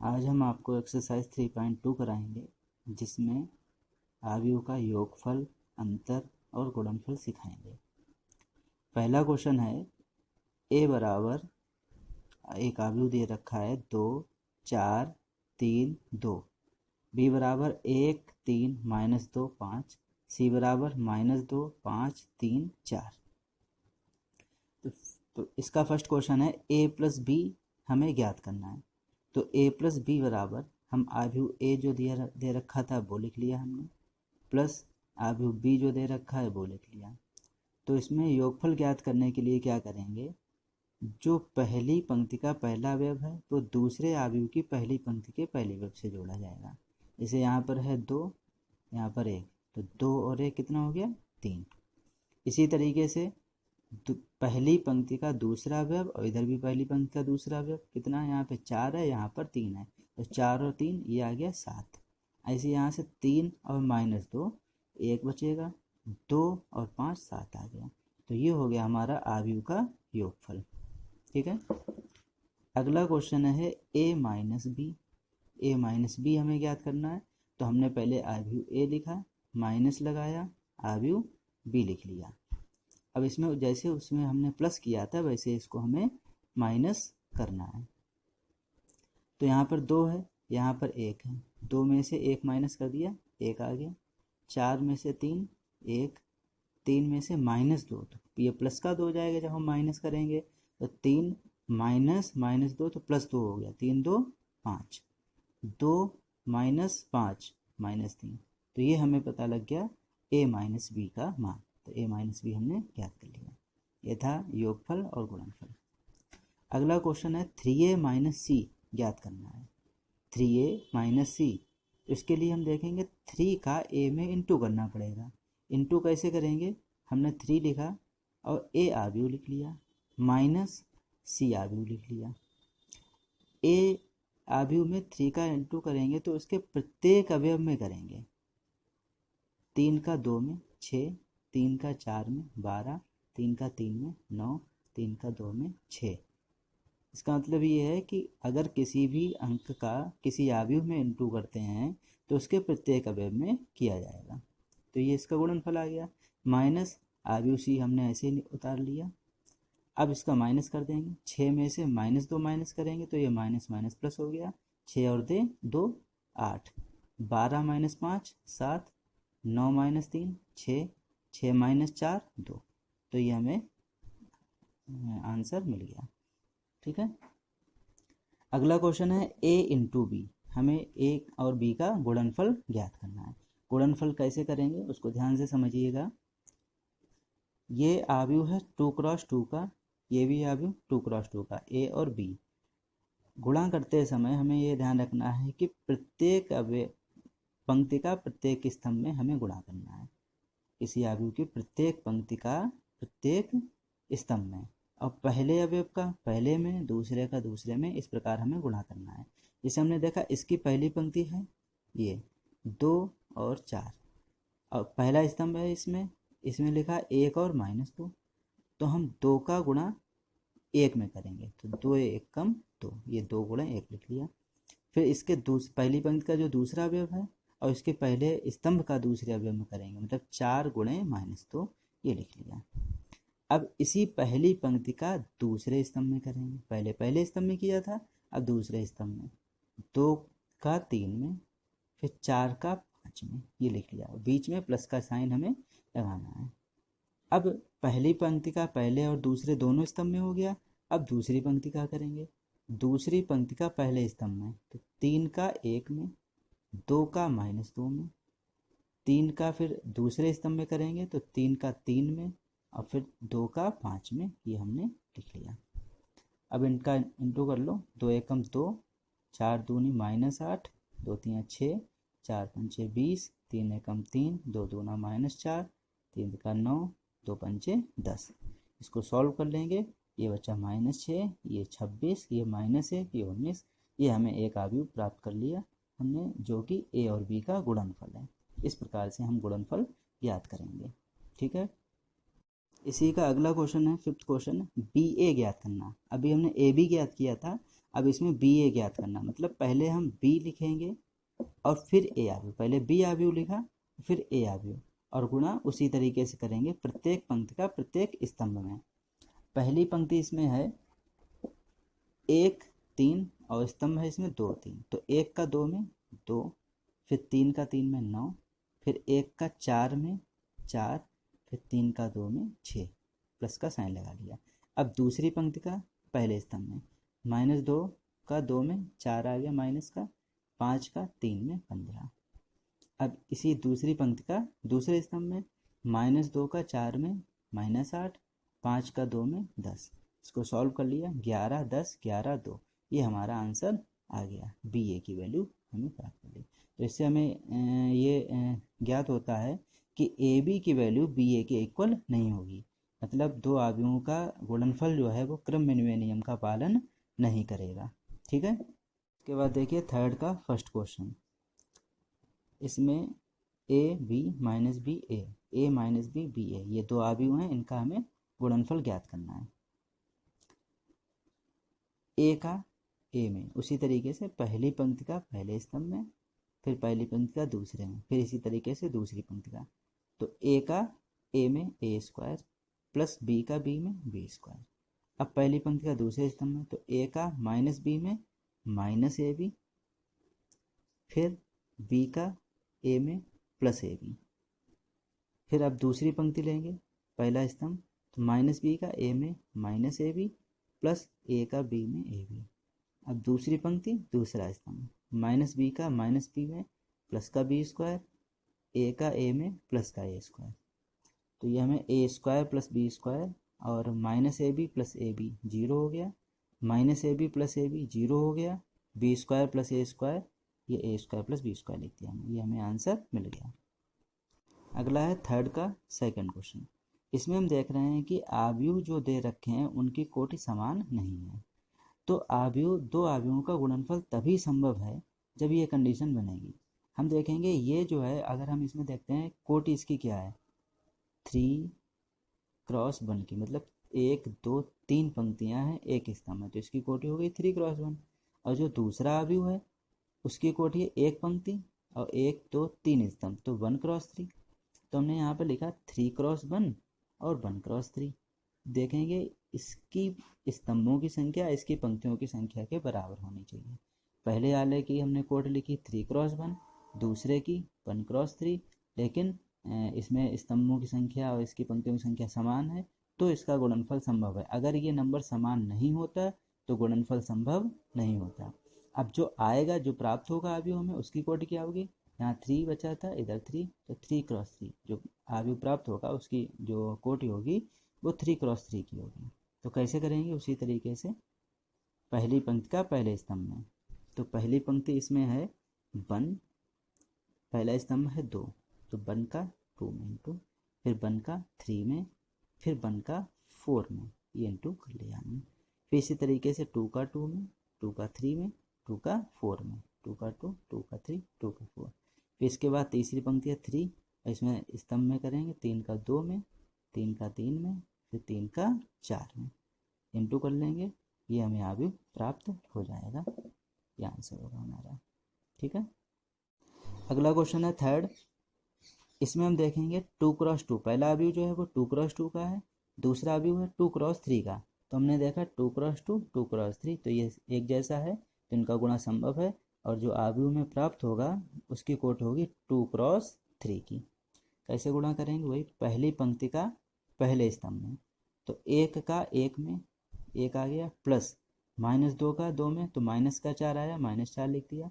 आज हम आपको एक्सरसाइज 3.2 कराएंगे जिसमें आव्यूह का योगफल, अंतर और गुणनफल सिखाएंगे। पहला क्वेश्चन है a बराबर एक आव्यूह दे रखा है 2, 4, 3, 2, b बराबर 1, 3, -2, 5, c बराबर -2, 5, 3, 4। तो इसका फर्स्ट क्वेश्चन है a प्लस बी हमें ज्ञात करना है। तो a प्लस बी बराबर हम आव्यूह a जो दे रखा था वो लिख लिया हमने, प्लस आव्यूह b जो दे रखा है वो लिख लिया। तो इसमें योगफल ज्ञात करने के लिए क्या करेंगे, जो पहली पंक्ति का पहला अवयव है तो दूसरे आव्यूह की पहली पंक्ति के पहले अवयव से जोड़ा जाएगा। जैसे यहाँ पर है 2, यहाँ पर 1, तो 2 और 1 कितना हो गया 3। इसी तरीके से पहली पंक्ति का दूसरा अवयव और इधर भी पहली पंक्ति का दूसरा अवयव कितना है, यहाँ पे 4 है, यहाँ पर 3 है, तो 4 और 3 ये आ गया 7। ऐसे यहाँ से 3 और -2 1 बचेगा, 2 और 5 7 आ गया। तो ये हो गया हमारा आव्यूह का योगफल। ठीक है। अगला क्वेश्चन है a माइनस बी हमें ज्ञात करना है। तो हमने पहले आव्यूह a लिखा, माइनस लगाया, आव्यूह b लिख लिया। अब इसमें जैसे उसमें हमने प्लस किया था वैसे इसको हमें माइनस करना है। तो यहाँ पर 2 है, यहाँ पर 1 है, 2 में से 1 माइनस कर दिया, 1 आ गया। 4 में से 3 1, 3 में से -2, तो ये प्लस का 2 हो जाएगा जब हम माइनस करेंगे। तो 3 -2 तो +2 हो गया, 3 2 5, 2 -5 -3। तो ये हमें पता लग गया a माइनस बी का मान। तो a माइनस बी हमने ज्ञात कर लिया। ये था योगफल और गुणनफल। अगला क्वेश्चन है 3a माइनस सी ज्ञात करना है। 3a माइनस सी, इसके लिए हम देखेंगे 3 का a में इंटू करना पड़ेगा। इंटू कैसे करेंगे, हमने 3 लिखा और a आव्यूह लिख लिया, माइनस सी आव्यूह लिख लिया। a आव्यूह में 3 का इंटू करेंगे तो उसके प्रत्येक अवयव में करेंगे। 3 का 2 में 6, 3 का 4 में 12, 3 का 3 में 9, 3 का 2 में 6। इसका मतलब ये है कि अगर किसी भी अंक का किसी आव्यूह में इंटू करते हैं तो उसके प्रत्येक अवयव में किया जाएगा। तो ये इसका गुणनफल आ गया। माइनस आव्यूह सी हमने ऐसे ही उतार लिया। अब इसका माइनस कर देंगे, 6 में से -2 माइनस करेंगे तो ये माइनस माइनस प्लस हो गया, 6 और 2 8, 12 - 5 7, 9 - 3 6, 6 - 4 2। तो ये हमें आंसर मिल गया। ठीक है। अगला क्वेश्चन है a इंटू बी, हमें a और b का गुणनफल ज्ञात करना है। गुणनफल कैसे करेंगे उसको ध्यान से समझिएगा। ये आव्यूह है 2 क्रॉस 2 का, ये भी आव्यूह 2 क्रॉस 2 का, a और b। गुणा करते समय हमें ये ध्यान रखना है कि प्रत्येक पंक्ति का प्रत्येक स्तंभ में हमें गुणा करना है। किसी आव्यूह की प्रत्येक पंक्ति का प्रत्येक स्तंभ में, और पहले अवयव का पहले में, दूसरे का दूसरे में, इस प्रकार हमें गुणा करना है। जैसे हमने देखा इसकी पहली पंक्ति है ये 2 और 4, और पहला स्तंभ है इसमें लिखा 1 और -2, तो हम 2 का गुणा 1 में करेंगे, तो 2 1 कम 2, ये 2 गुणा 1 लिख लिया। फिर इसके पहली पंक्ति का जो दूसरा अवयव है और इसके पहले स्तंभ का दूसरे अवयव में करेंगे, मतलब 4 गुणे -2, ये लिख लिया। अब इसी पहली पंक्ति का दूसरे स्तंभ में करेंगे, पहले स्तंभ में किया था, अब दूसरे स्तंभ में 2 का 3 में, फिर 4 का 5 में, ये लिख लिया। बीच में प्लस का साइन हमें लगाना है। अब पहली पंक्ति का पहले और दूसरे दोनों स्तंभ में हो गया। अब दूसरी पंक्ति का करेंगे, दूसरी पंक्ति का पहले स्तंभ में, तो 3 का 1 में, 2 का -2 में, 3 का फिर दूसरे स्तंभ में करेंगे तो 3 का 3 में, और फिर 2 का 5 में, ये हमने लिख लिया। अब इनका इंटू कर लो, 2 1 2, 4 दूनी -8, 2 3 6, 4 5 20, 3 1 3, 2 दूना -4, 3 का 9, 2 5 10। इसको सॉल्व कर लेंगे, ये बच्चा -6, ये 26, ये -1, ये 19। ये हमें एक आव्यूह प्राप्त कर लिया हमने, जो कि a और b का गुणनफल है। इस प्रकार से हम गुणनफल ज्ञात करेंगे। ठीक है। इसी का अगला क्वेश्चन है, 5th क्वेश्चन, बी ए ज्ञात करना। अभी हमने ए बी ज्ञात किया था, अब इसमें बी ए ज्ञात करना, मतलब पहले हम बी लिखेंगे और फिर ए आव्यूह, पहले बी आव्यूह लिखा फिर ए आव्यूह, और गुणा उसी तरीके से करेंगे प्रत्येक पंक्ति का प्रत्येक स्तंभ में। पहली पंक्ति इसमें है 1 3 और स्तंभ है इसमें 2 3, तो 1 का 2 में 2, फिर 3 का 3 में 9, फिर 1 का 4 में 4, फिर 3 का 2 में 6, प्लस का साइन लगा लिया। अब दूसरी पंक्ति का पहले स्तंभ में -2 का 2 में 4 आ गया माइनस का, 5 का 3 में 15। अब इसी दूसरी पंक्ति का दूसरे स्तंभ में -2 का 4 में -8, 5 का 2 में 10, इसको सॉल्व कर लिया, 11 10 11 2, ये हमारा आंसर आ गया, बी ए की वैल्यू हमें प्राप्त कर ली। तो इससे हमें ये ज्ञात होता है कि ए बी की वैल्यू बी ए के इक्वल नहीं होगी, मतलब दो आव्यूहों का गुणनफल जो है वो क्रम विनिमय नियम का पालन नहीं करेगा। ठीक है, इसके बाद देखिए थर्ड का फर्स्ट क्वेश्चन, इसमें A B minus B A minus B B A, ये दो आव्यूह हैं, इनका हमें गुणनफल ज्ञात करना है। ए का ए में उसी तरीके से पहली पंक्ति का पहले स्तंभ में, फिर पहली पंक्ति का दूसरे में, फिर इसी तरीके से दूसरी पंक्ति का, तो ए का ए में ए स्क्वायर प्लस बी का बी में बी स्क्वायर। अब पहली पंक्ति का दूसरे स्तंभ में, तो ए का माइनस बी में माइनस ए बी, फिर बी का ए में प्लस ए बी, फिर अब दूसरी पंक्ति लेंगे पहला स्तंभ, तो माइनस बी का ए में माइनस ए बी प्लस ए का बी में ए बी। अब दूसरी पंक्ति दूसरा स्तंभ, माइनस बी का माइनस बी में प्लस का बी स्क्वायर, ए का ए में प्लस का ए स्क्वायर, तो ये हमें A square plus B square और minus A B plus A B zero हो गया, minus A B plus A B zero हो गया, B square plus A square, ये A square plus B square लिख दिया हमने, ये हमें आंसर मिल गया। अगला है थर्ड का सेकंड क्वेश्चन, इसमें हम देख रहे हैं कि आव्यूह जो दे रखे हैं उनकी कोटि समान नहीं है, तो आव्यूह दो आव्यूहों का गुणनफल तभी संभव है जब ये कंडीशन बनेगी। हम देखेंगे ये जो है, अगर हम इसमें देखते हैं कोटि इसकी क्या है 3 क्रॉस 1 की, मतलब 1 2 3 पंक्तियां हैं एक स्तंभ में, तो इसकी कोटि हो गई 3 क्रॉस 1। और जो दूसरा आव्यूह है उसकी कोटि है एक पंक्ति और 1 2 3 स्तंभ, तो 1 क्रॉस 3, तो हमने यहाँ पर लिखा 3 क्रॉस 1 और 1 क्रॉस 3। देखेंगे इसकी स्तंभों की संख्या इसकी पंक्तियों की संख्या के बराबर होनी चाहिए। पहले वाले की हमने कोटि लिखी 3 क्रॉस 1, दूसरे की 1 क्रॉस 3, लेकिन इसमें स्तंभों की संख्या और इसकी पंक्तियों की संख्या समान है, तो इसका गुणनफल संभव है। अगर ये नंबर समान नहीं होता तो गुणनफल संभव नहीं होता। अब जो आएगा, जो प्राप्त होगा आव्यूह हमें, उसकी कोटि क्या होगी, यहाँ 3 बचा था, इधर 3, तो 3 क्रॉस 3, जो आव्यूह प्राप्त होगा उसकी जो कोटि होगी वो 3 क्रॉस 3 की होगी। तो कैसे करेंगे, उसी तरीके से पहली पंक्ति का पहले स्तंभ में, तो पहली पंक्ति इसमें है 1, पहला स्तंभ है 2, तो 1 का 2 में इंटू, फिर 1 का 3 में, फिर 1 का 4 में, ये इंटू कर लिया हमने। फिर इसी तरीके से 2 का 2 में, 2 का 3 में, 2 का 4 में, 2 का 2, 2 का 3, 2 का 4। फिर इसके बाद तीसरी पंक्ति है 3, इसमें स्तंभ में करेंगे 3 का 2 में, 3 का 3 में, फिर 3 का 4 में, इंटू कर लेंगे, ये हमें आव्यूह प्राप्त हो जाएगा, ये आंसर होगा हमारा। ठीक है, अगला क्वेश्चन है थर्ड, इसमें हम देखेंगे 2 क्रॉस 2, पहला आव्यूह जो है वो 2 क्रॉस 2 का है, दूसरा आव्यूह है 2 क्रॉस 3 का, तो हमने देखा 2 क्रॉस 2 2 क्रॉस 3, तो ये एक जैसा है, तो इनका गुणा संभव है, और जो आव्यूह में प्राप्त होगा उसकी कोटि होगी 2 क्रॉस 3 की। कैसे गुणा करेंगे, वही पहली पंक्ति का पहले स्तंभ में, तो 1 का 1 में 1 आ गया, प्लस -2 का 2 में, तो माइनस का 4 आया, -4 लिख दिया,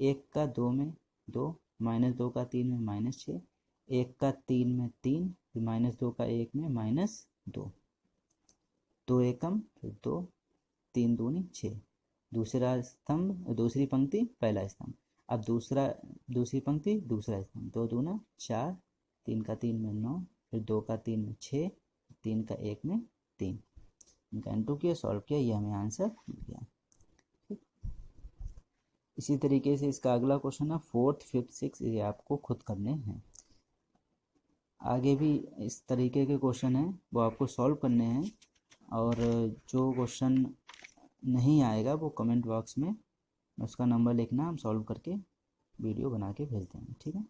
1 का 2 में 2, -2 का 3 में -6, 1 का 3 में 3, फिर -2 का 1 में -2, 2 एकम फिर 2, 3 दूनी 6, दूसरा स्तंभ दूसरी पंक्ति पहला स्तंभ, अब दूसरी पंक्ति दूसरा स्तंभ, 2 दूना 4, 3 का 3 में 9, फिर 2 का 3 में 6, 3 का 1 में 3, इनका इंटू किया, सॉल्व किया, ये हमें आंसर मिल गया। ठीक, इसी तरीके से इसका अगला क्वेश्चन है 4th 5th 6th, ये आपको खुद करने हैं। आगे भी इस तरीके के क्वेश्चन हैं वो आपको सॉल्व करने हैं, और जो क्वेश्चन नहीं आएगा वो कमेंट बॉक्स में उसका नंबर लिखना, हम सॉल्व करके वीडियो बना के भेज देंगे। ठीक है।